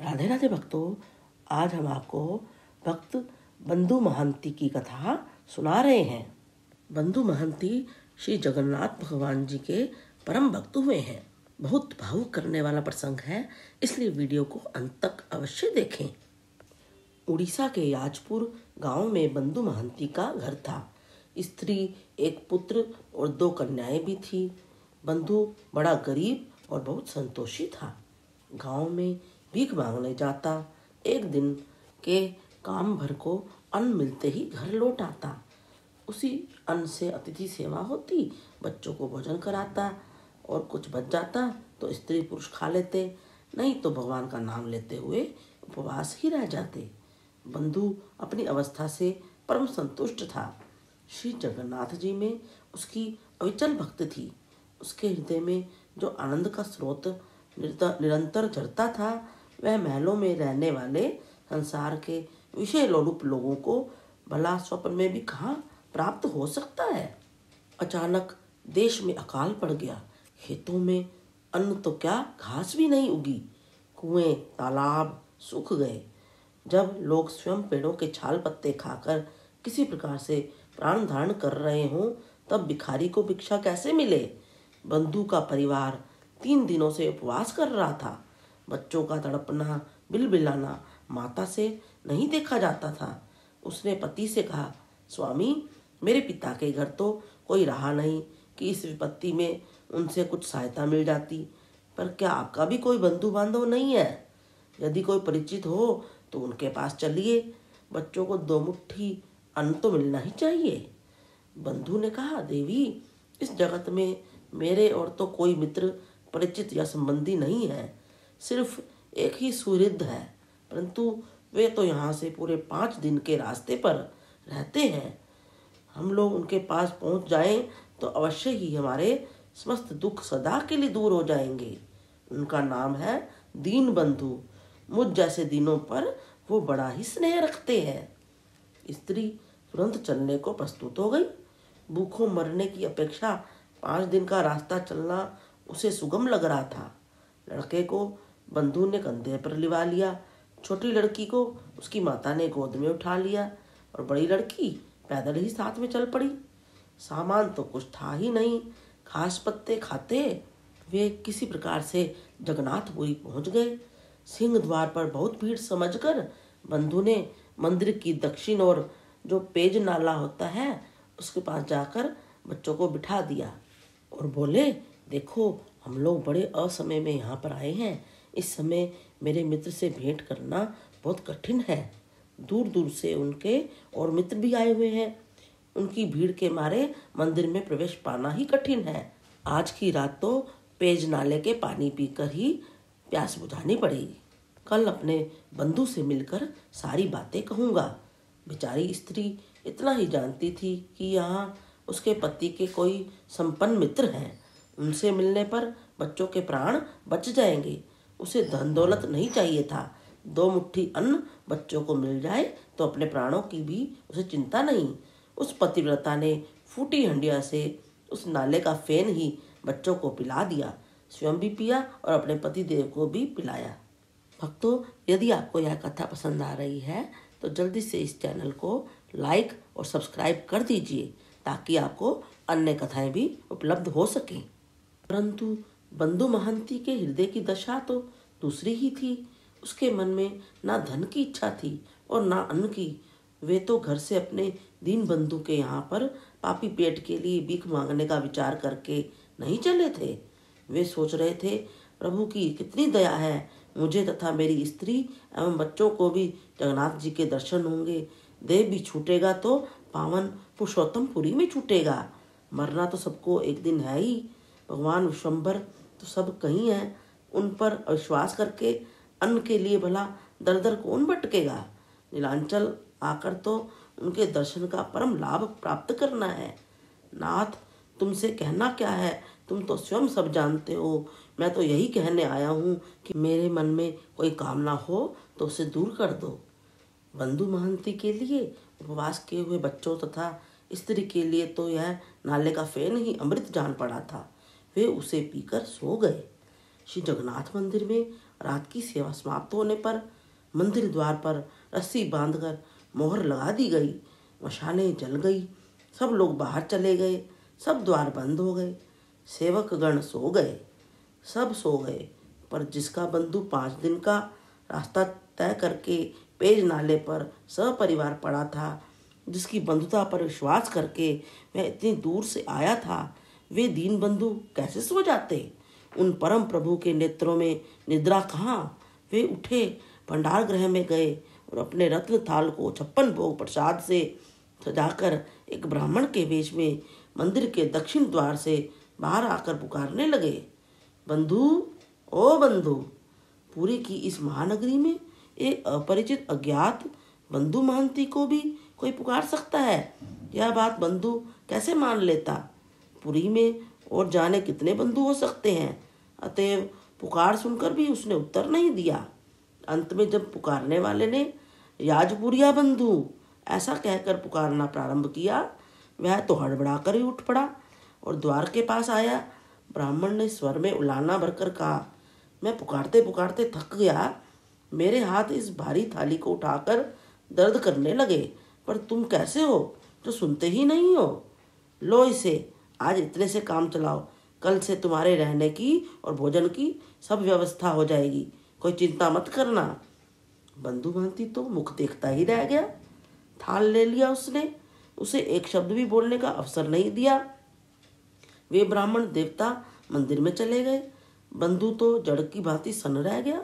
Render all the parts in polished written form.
राधे राधे भक्तों, आज हम आपको भक्त बंधु महंती की कथा सुना रहे हैं। बंधु महंती श्री जगन्नाथ भगवान जी के परम भक्त हुए हैं। बहुत भावुक करने वाला प्रसंग है, इसलिए वीडियो को अंत तक अवश्य देखें। उड़ीसा के याजपुर गांव में बंधु महंती का घर था। स्त्री, एक पुत्र और 2 कन्याएं भी थी। बंधु बड़ा गरीब और बहुत संतोषी था। गांव में भीख मांगने जाता। एक दिन के काम भर को अन्न मिलते ही घर लौट आता। उसी अन्न से अतिथि सेवा होती, बच्चों को भोजन कराता और कुछ बच जाता तो स्त्री पुरुष खा लेते, नहीं तो भगवान का नाम लेते हुए उपवास ही रह जाते। बंधु अपनी अवस्था से परम संतुष्ट था। श्री जगन्नाथ जी में उसकी अविचल भक्ति थी। उसके हृदय में जो आनंद का स्रोत निरंतर झरता था, वह महलों में रहने वाले संसार के विषय लोलुप लोगों को भला स्वप्न में भी कहाँ प्राप्त हो सकता है। अचानक देश में अकाल पड़ गया। खेतों में अन्न तो क्या, घास भी नहीं उगी। कुएं तालाब सूख गए। जब लोग स्वयं पेड़ों के छाल पत्ते खाकर किसी प्रकार से प्राण धारण कर रहे हों, तब भिखारी को भिक्षा कैसे मिले। बंधु का परिवार 3 दिनों से उपवास कर रहा था। बच्चों का तड़पना, बिलबिलाना माता से नहीं देखा जाता था। उसने पति से कहा, स्वामी, मेरे पिता के घर तो कोई रहा नहीं कि इस विपत्ति में उनसे कुछ सहायता मिल जाती, पर क्या आपका भी कोई बंधु बांधव नहीं है? यदि कोई परिचित हो तो उनके पास चलिए, बच्चों को 2 मुट्ठी अन्न तो मिलना ही चाहिए। बंधु ने कहा, देवी, इस जगत में मेरे और तो कोई मित्र, परिचित या संबंधी नहीं है। सिर्फ एक ही सुहृद है, परंतु वे तो यहाँ से पूरे 5 दिन के रास्ते पर रहते हैं। हम लोग उनके पास पहुँच जाएं तो अवश्य ही हमारे समस्त दुख सदा के लिए दूर हो जाएंगे। उनका नाम है दीन बंधु। मुझ जैसे दिनों पर वो बड़ा ही स्नेह रखते हैं। स्त्री तुरंत चलने को प्रस्तुत हो गई। भूखों मरने की अपेक्षा 5 दिन का रास्ता चलना उसे सुगम लग रहा था। लड़के को बंधु ने कंधे पर लिवा लिया। छोटी लड़की को उसकी माता ने गोद में उठा लिया और बड़ी लड़की पैदल ही साथ में चल पड़ी। सामान तो कुछ था ही नहीं। घास पत्ते खाते वे किसी प्रकार से जगन्नाथपुरी पहुंच गए। सिंह द्वार पर बहुत भीड़ समझकर बंधु ने मंदिर की दक्षिण ओर जो पेज नाला होता है, उसके पास जाकर बच्चों को बिठा दिया और बोले, देखो, हम लोग बड़े असमय में यहाँ पर आए हैं। इस समय मेरे मित्र से भेंट करना बहुत कठिन है। दूर दूर से उनके और मित्र भी आए हुए हैं। उनकी भीड़ के मारे मंदिर में प्रवेश पाना ही कठिन है। आज की रात तो पेज नाले के पानी पीकर ही प्यास बुझानी पड़ेगी। कल अपने बंधु से मिलकर सारी बातें कहूँगा। बेचारी स्त्री इतना ही जानती थी कि यहाँ उसके पति के कोई संपन्न मित्र हैं। उनसे मिलने पर बच्चों के प्राण बच जाएंगे। उसे धन दौलत नहीं चाहिए था। 2 मुट्ठी अन्न बच्चों को मिल जाए तो अपने प्राणों की भी उसे चिंता नहीं। उस पतिव्रता ने फूटी हंडिया से उस नाले का फेन ही बच्चों को पिला दिया, स्वयं भी पिया और अपने पति देव को भी पिलाया। भक्तों, यदि आपको यह कथा पसंद आ रही है तो जल्दी से इस चैनल को लाइक और सब्सक्राइब कर दीजिए, ताकि आपको अन्य कथाएं भी उपलब्ध हो सकें। परंतु बंधु महंती के हृदय की दशा तो दूसरी ही थी। उसके मन में ना धन की इच्छा थी और ना अन्न की। वे तो घर से अपने दीन बंधु के यहाँ पर पापी पेट के लिए भीख मांगने का विचार करके नहीं चले थे। वे सोच रहे थे, प्रभु की कितनी दया है, मुझे तथा मेरी स्त्री एवं बच्चों को भी जगन्नाथ जी के दर्शन होंगे। देह भी छूटेगा तो पावन पुरुषोत्तमपुरी में छूटेगा। मरना तो सबको एक दिन है ही। भगवान विश्वम्भर तो सब कहीं हैं। उन पर अविश्वास करके अन्न के लिए भला दर दर कौन भटकेगा। नीलांचल आकर तो उनके दर्शन का परम लाभ प्राप्त करना है। नाथ, तुमसे कहना क्या है, तुम तो स्वयं सब जानते हो। मैं तो यही कहने आया हूँ कि मेरे मन में कोई कामना हो तो उसे दूर कर दो। बंधु महंती के लिए उपवास किए हुए बच्चों तथा स्त्री के लिए तो यह नाले का फेन ही अमृत जान पड़ा था। वे उसे पीकर सो गए। श्री जगन्नाथ मंदिर में रात की सेवा समाप्त होने पर मंदिर द्वार पर रस्सी बांधकर मोहर लगा दी गई। मशालें जल गई। सब लोग बाहर चले गए। सब द्वार बंद हो गए। सेवक गण सो गए। सब सो गए, पर जिसका बंधु 5 दिन का रास्ता तय करके पेज नाले पर सपरिवार पड़ा था, जिसकी बंधुता पर विश्वास करके वह इतनी दूर से आया था, वे दीन बंधु कैसे सो जाते? उन परम प्रभु के नेत्रों में निद्रा कहाँ? वे उठे, भंडार गृह में गए और अपने रत्न थाल को 56 भोग प्रसाद से सजाकर एक ब्राह्मण के वेश में मंदिर के दक्षिण द्वार से बाहर आकर पुकारने लगे, बंधु, ओ बंधु! पुरी की इस महानगरी में एक अपरिचित अज्ञात बंधु महंती को भी कोई पुकार सकता है? यह बात बंधु कैसे मान लेता? पुरी में और जाने कितने बंधु हो सकते हैं। अतएव पुकार सुनकर भी उसने उत्तर नहीं दिया। अंत में जब पुकारने वाले ने याजपुरिया बंधु ऐसा कहकर पुकारना प्रारंभ किया, वह तो हड़बड़ाकर ही उठ पड़ा और द्वार के पास आया। ब्राह्मण ने स्वर में उलाहना भरकर कहा, मैं पुकारते पुकारते थक गया। मेरे हाथ इस भारी थाली को उठाकर दर्द करने लगे, पर तुम कैसे हो जो सुनते ही नहीं हो? लो इसे, आज इतने से काम चलाओ। कल से तुम्हारे रहने की और भोजन की सब व्यवस्था हो जाएगी, कोई चिंता मत करना। बंधु महंती तो मुख देखता ही रह गया। थाल ले लिया उसने, उसे एक शब्द भी बोलने का अवसर नहीं दिया। वे ब्राह्मण देवता मंदिर में चले गए। बंधु तो जड़ की भांति सन रह गया।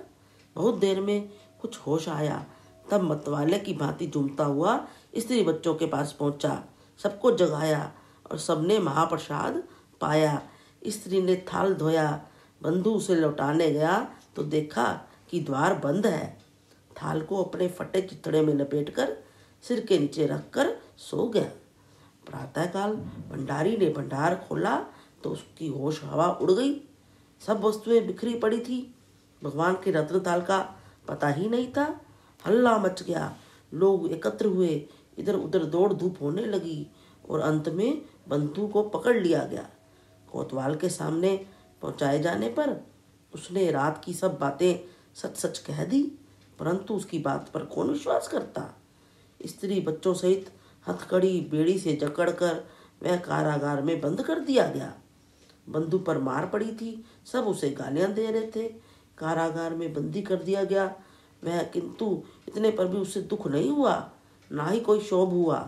बहुत देर में कुछ होश आया, तब मतवाले की भांति झूमता हुआ स्त्री बच्चों के पास पहुंचा, सबको जगाया और सबने महाप्रसाद पाया। स्त्री ने थाल धोया। बंधु उसे लौटाने गया तो देखा कि द्वार बंद है। थाल को अपने फटे चिथड़े में लपेटकर सिर के नीचे रखकर सो गया। प्रातःकाल भंडारी ने भंडार खोला तो उसकी होश हवा उड़ गई। सब वस्तुएं बिखरी पड़ी थी। भगवान के रत्न थाल का पता ही नहीं था। हल्ला मच गया। लोग एकत्र हुए। इधर उधर दौड़ धूप होने लगी और अंत में बंधु को पकड़ लिया गया। कोतवाल के सामने पहुंचाए जाने पर उसने रात की सब बातें सच सच कह दी, परंतु उसकी बात पर कौन विश्वास करता? स्त्री बच्चों सहित हथकड़ी बेड़ी से जकड़कर वह कारागार में बंद कर दिया गया। बंधु पर मार पड़ी थी। सब उसे गालियां दे रहे थे। कारागार में बंदी कर दिया गया वह, किंतु इतने पर भी उसे दुख नहीं हुआ, ना ही कोई क्षोभ हुआ।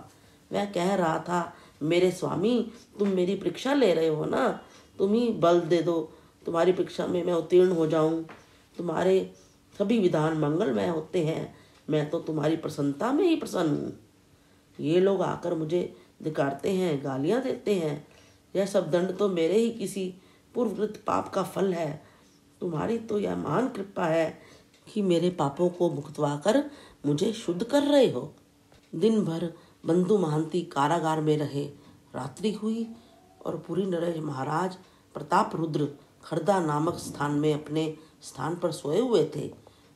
वह कह रहा था, मेरे स्वामी, तुम मेरी परीक्षा ले रहे हो ना, तुम ही बल दे दो, तुम्हारी परीक्षा में मैं उत्तीर्ण हो जाऊं। तुम्हारे सभी विधान मंगलमय होते हैं, मैं तो तुम्हारी प्रसन्नता में ही प्रसन्न हूँ। ये लोग आकर मुझे धिक्कारते हैं, गालियाँ देते हैं। यह सब दंड तो मेरे ही किसी पूर्वकृत पाप का फल है। तुम्हारी तो यह महान कृपा है कि मेरे पापों को भुगतवा कर मुझे शुद्ध कर रहे हो। दिन भर बंधु महंती कारागार में रहे। रात्रि हुई और पुरी नरेश महाराज प्रताप रुद्र खरदा नामक स्थान में अपने स्थान पर सोए हुए थे।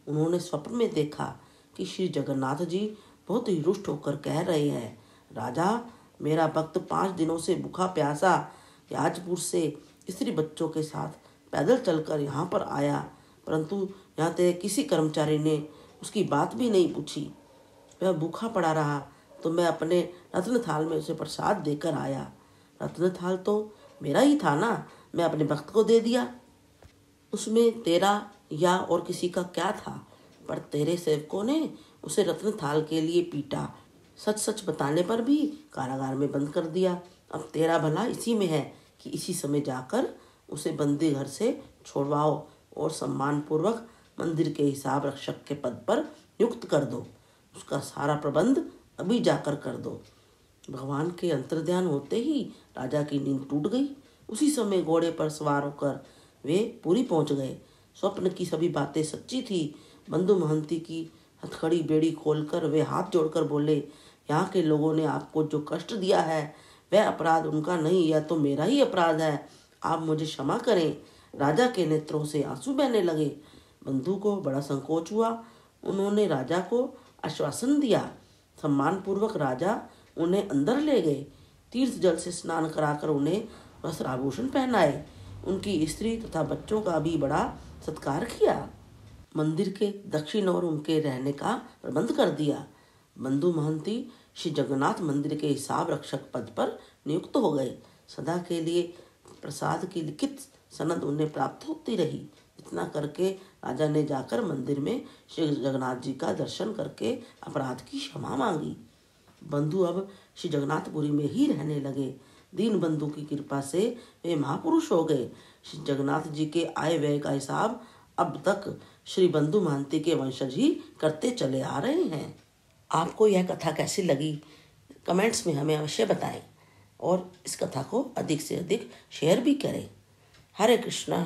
उन्होंने स्वप्न में देखा कि श्री जगन्नाथ जी बहुत ही रुष्ट होकर कह रहे हैं, राजा, मेरा भक्त 5 दिनों से भूखा प्यासा याजपुर से स्त्री बच्चों के साथ पैदल चलकर यहाँ पर आया, परंतु यहाँ तेरे किसी कर्मचारी ने उसकी बात भी नहीं पूछी। वह भूखा पड़ा रहा तो मैं अपने रत्न थाल में उसे प्रसाद देकर आया। रत्न थाल तो मेरा ही था ना, मैं अपने भक्त को दे दिया। उसमें तेरा या और किसी का क्या था? पर तेरे सेवकों ने उसे रत्न थाल के लिए पीटा। सच सच बताने पर भी कारागार में बंद कर दिया। अब तेरा भला इसी में है कि इसी समय जाकर उसे बंदी घर से छोड़वाओ और सम्मानपूर्वक मंदिर के हिसाब रक्षक के पद पर नियुक्त कर दो। उसका सारा प्रबंध अभी जाकर कर दो। भगवान के अंतर्ध्यान होते ही राजा की नींद टूट गई। उसी समय घोड़े पर सवार होकर वे पुरी पहुंच गए। स्वप्न की सभी बातें सच्ची थी। बंधु महंती की हथकड़ी बेड़ी खोलकर वे हाथ जोड़कर बोले, यहाँ के लोगों ने आपको जो कष्ट दिया है वह अपराध उनका नहीं, यह तो मेरा ही अपराध है। आप मुझे क्षमा करें। राजा के नेत्रों से आंसू बहने लगे। बंधु को बड़ा संकोच हुआ। उन्होंने राजा को आश्वासन दिया। सम्मानपूर्वक राजा उन्हें अंदर ले गए। तीर्थ जल से स्नान कराकर उन्हें वस्त्र आभूषण पहनाए। उनकी स्त्री तथा बच्चों का भी बड़ा सत्कार किया। मंदिर के दक्षिण ओर उनके रहने का प्रबंध कर दिया। बंधु महंती श्री जगन्नाथ मंदिर के हिसाब रक्षक पद पर नियुक्त हो गए। सदा के लिए प्रसाद की लिखित सनद उन्हें प्राप्त होती रही। इतना करके राजा ने जाकर मंदिर में श्री जगन्नाथ जी का दर्शन करके अपराध की क्षमा मांगी। बंधु अब श्री जगन्नाथपुरी में ही रहने लगे। दीन बंधु की कृपा से वे महापुरुष हो गए। श्री जगन्नाथ जी के आय व्यय का हिसाब अब तक श्री बंधु महंती के वंशज ही करते चले आ रहे हैं। आपको यह कथा कैसी लगी कमेंट्स में हमें अवश्य बताएं और इस कथा को अधिक से अधिक शेयर भी करें। हरे कृष्ण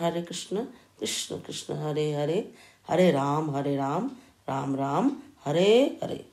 कृष्ण कृष्ण हरे हरे, हरे राम राम राम हरे हरे।